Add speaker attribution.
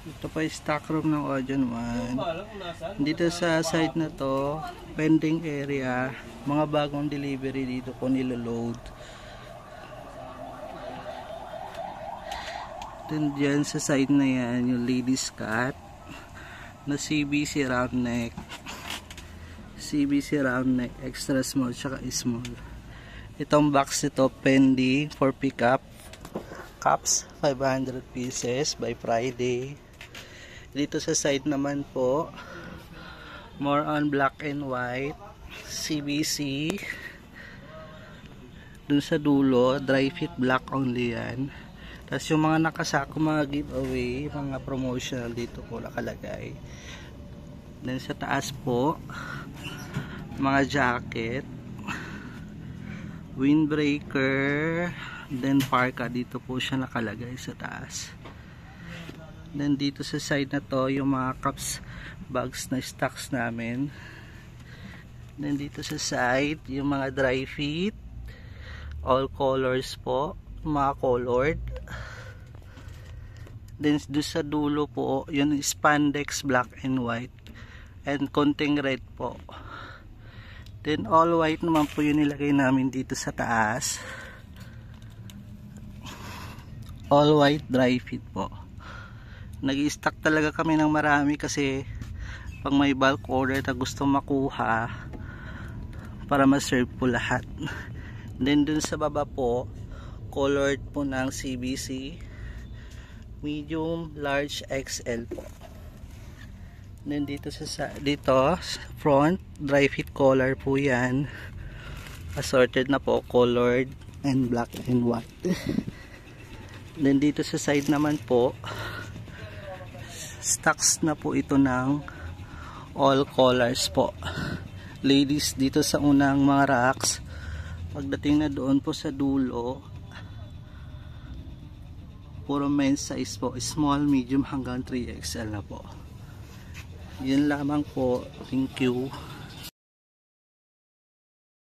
Speaker 1: Ito pa yung stock room ng Audion One. Dito sa site na to, pending area, mga bagong delivery dito po niloload. Then dyan sa side na yan, yung ladies cut na CBC round neck, CBC round neck, extra small tsaka small. Itong box nito pending for pickup. Cups 500 pieces by Friday. Dito sa side naman po, more on black and white, CBC. Dun sa dulo, dry fit black only yan. Tapos yung mga nakasako, mga giveaway, mga promotional dito po nakalagay. Then sa taas po, mga jacket, windbreaker, then parka, dito po siya nakalagay sa taas. Then dito sa side na to, yung mga cups, bags na stocks namin. Then dito sa side, yung mga dry fit, all colors po, mga colored. Then doon sa dulo po, yun spandex black and white, and konting red po. Then all white naman po yun nilagay namin dito sa taas. All white dry fit po. Nag-i-stock talaga kami ng marami kasi pag may bulk order na gusto makuha para ma-serve po lahat. Then dun sa baba po, colored po ng CBC, medium, large, XL po. Then dito sa front, dry fit collar po yan. Assorted na po, colored and black and white. Then dito sa side naman po, stocks na po ito ng all colors po. Ladies dito sa unang mga racks. Pagdating na doon po sa dulo, puro men's size po, small, medium hanggang 3XL na po. Yun lamang po. Thank you.